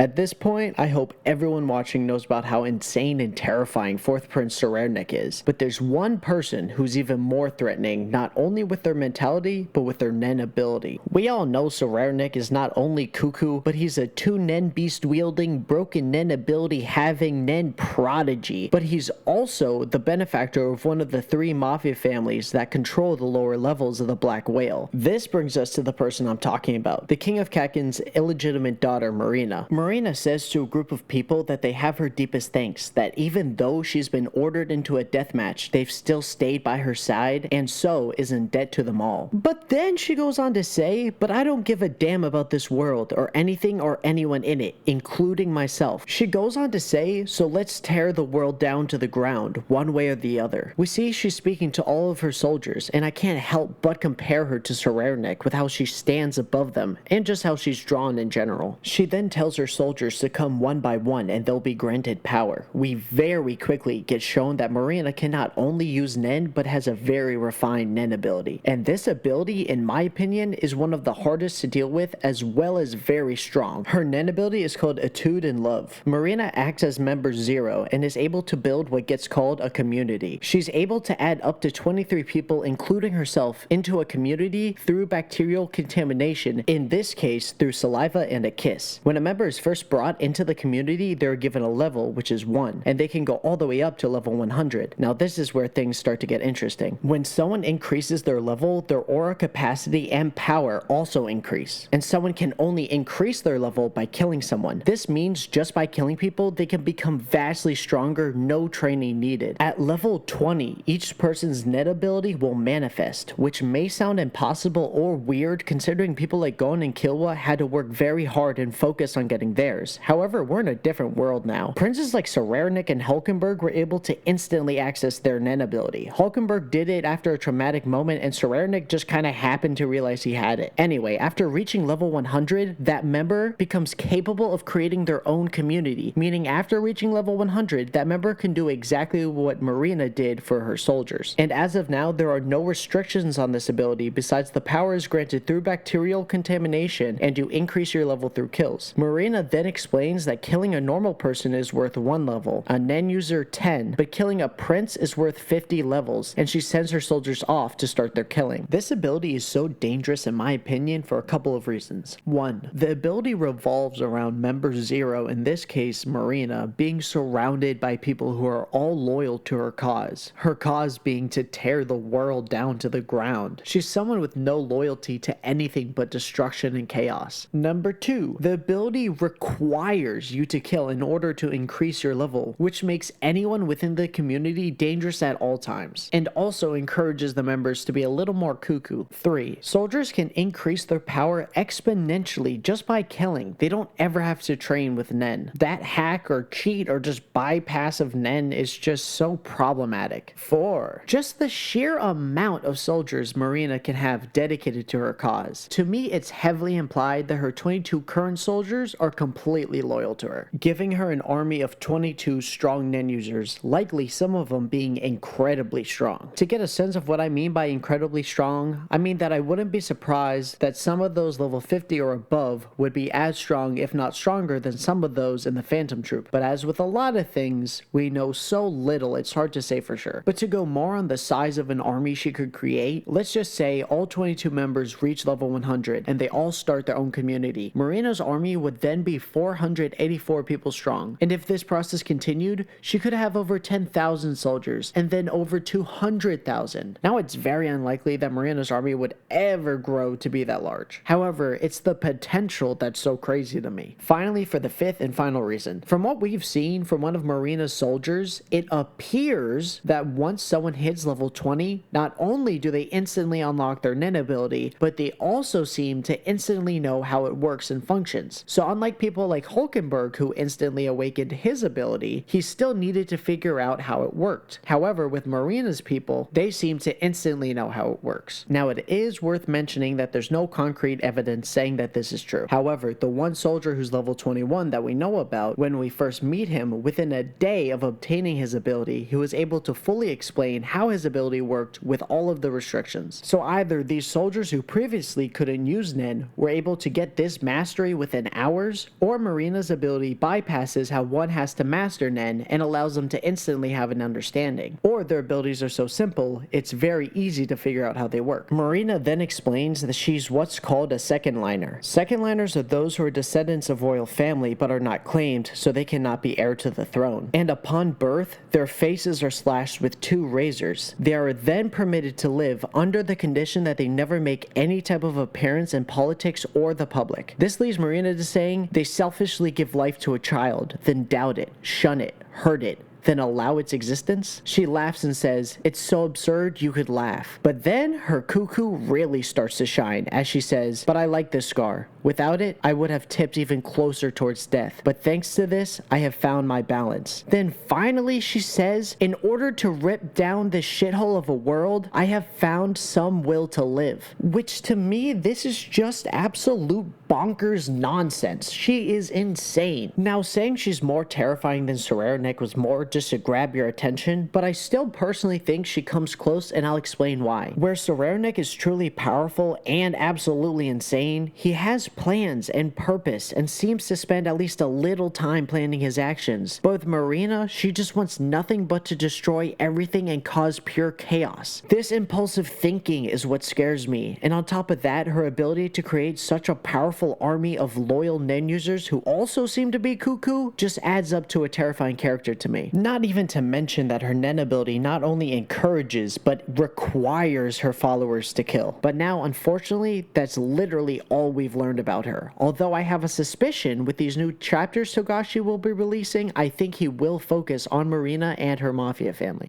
At this point, I hope everyone watching knows about how insane and terrifying 4th Prince Tserriednich is, but there's one person who's even more threatening, not only with their mentality, but with their Nen ability. We all know Tserriednich is not only cuckoo, but he's a 2 Nen beast wielding, broken Nen ability having Nen prodigy, but he's also the benefactor of one of the 3 mafia families that control the lower levels of the Black Whale. This brings us to the person I'm talking about, the King of Kaken's illegitimate daughter, Morena. Morena says to a group of people that they have her deepest thanks, that even though she's been ordered into a deathmatch, they've still stayed by her side, and so is in debt to them all. But then she goes on to say, but I don't give a damn about this world, or anything or anyone in it, including myself. She goes on to say, so let's tear the world down to the ground, one way or the other. We see she's speaking to all of her soldiers, and I can't help but compare her to Tserriednich with how she stands above them, and just how she's drawn in general. She then tells her soldiers to come one by one and they'll be granted power. We very quickly get shown that Morena can not only use Nen, but has a very refined Nen ability. And this ability, in my opinion, is one of the hardest to deal with, as well as very strong. Her Nen ability is called Etude in Love. Morena acts as member 0 and is able to build what gets called a community. She's able to add up to 23 people, including herself, into a community through bacterial contamination, in this case through saliva and a kiss. When a member is first brought into the community, they're given a level, which is 1, and they can go all the way up to level 100. Now this is where things start to get interesting. When someone increases their level, their aura capacity and power also increase, and someone can only increase their level by killing someone. This means just by killing people, they can become vastly stronger, no training needed. At level 20, each person's Nen ability will manifest, which may sound impossible or weird considering people like Gon and Killua had to work very hard and focus on getting theirs. However, we're in a different world now. Princes like Tserriednich and Hulkenberg were able to instantly access their Nen ability. Hulkenberg did it after a traumatic moment, and Tserriednich just kinda happened to realize he had it. Anyway, after reaching level 100, that member becomes capable of creating their own community, meaning after reaching level 100, that member can do exactly what Morena did for her soldiers. And as of now, there are no restrictions on this ability besides the power is granted through bacterial contamination and you increase your level through kills. Morena then explains that killing a normal person is worth 1 level, a Nen user 10, but killing a prince is worth 50 levels, and she sends her soldiers off to start their killing. This ability is so dangerous in my opinion for a couple of reasons. 1. The ability revolves around member 0, in this case Morena, being surrounded by people who are all loyal to her cause being to tear the world down to the ground. She's someone with no loyalty to anything but destruction and chaos. Number 2. The ability requires you to kill in order to increase your level, which makes anyone within the community dangerous at all times, and also encourages the members to be a little more cuckoo. 3. Soldiers can increase their power exponentially just by killing. They don't ever have to train with Nen. That hack or cheat or just bypass of Nen is just so problematic. 4. Just the sheer amount of soldiers Morena can have dedicated to her cause. To me, it's heavily implied that her 22 current soldiers are completely loyal to her, giving her an army of 22 strong Nen users, likely some of them being incredibly strong. To get a sense of what I mean by incredibly strong, I mean that I wouldn't be surprised that some of those level 50 or above would be as strong if not stronger than some of those in the Phantom Troop. But as with a lot of things, we know so little it's hard to say for sure. But to go more on the size of an army she could create, let's just say all 22 members reach level 100 and they all start their own community. Morena's army would then be 484 people strong, and if this process continued, she could have over 10,000 soldiers and then over 200,000. Now it's very unlikely that Morena's army would ever grow to be that large. However, it's the potential that's so crazy to me. Finally, for the 5th and final reason, from what we've seen from one of Morena's soldiers, it appears that once someone hits level 20, not only do they instantly unlock their Nen ability, but they also seem to instantly know how it works and functions. So unlike people like Hulkenberg who instantly awakened his ability, he still needed to figure out how it worked. However, with Morena's people, they seem to instantly know how it works. Now it is worth mentioning that there's no concrete evidence saying that this is true. However, the one soldier who's level 21 that we know about, when we first meet him, within a day of obtaining his ability, he was able to fully explain how his ability worked with all of the restrictions. So either these soldiers who previously couldn't use Nen were able to get this mastery within hours, powers, or Morena's ability bypasses how one has to master Nen and allows them to instantly have an understanding, or their abilities are so simple, it's very easy to figure out how they work. Morena then explains that she's what's called a second liner. Second liners are those who are descendants of royal family but are not claimed, so they cannot be heir to the throne. And upon birth, their faces are slashed with 2 razors. They are then permitted to live under the condition that they never make any type of appearance in politics or the public. This leaves Morena to saying they selfishly give life to a child, then doubt it, shun it, hurt it, then allow its existence? She laughs and says, "It's so absurd you could laugh." But then her cuckoo really starts to shine as she says, "But I like this scar. Without it, I would have tipped even closer towards death. But thanks to this, I have found my balance." Then finally she says, "In order to rip down this shithole of a world, I have found some will to live." Which to me, this is just absolute bonkers nonsense. She is insane. Now, saying she's more terrifying than Tserriednich was more just to grab your attention, but I still personally think she comes close, and I'll explain why. Where Tserriednich is truly powerful and absolutely insane, he has plans and purpose and seems to spend at least a little time planning his actions. But with Morena, she just wants nothing but to destroy everything and cause pure chaos. This impulsive thinking is what scares me, and on top of that, her ability to create such a powerful army of loyal Nen users who also seem to be cuckoo just adds up to a terrifying character to me. Not even to mention that her Nen ability not only encourages but requires her followers to kill. But now, unfortunately, that's literally all we've learned about her. Although I have a suspicion with these new chapters Togashi will be releasing, I think he will focus on Morena and her mafia family.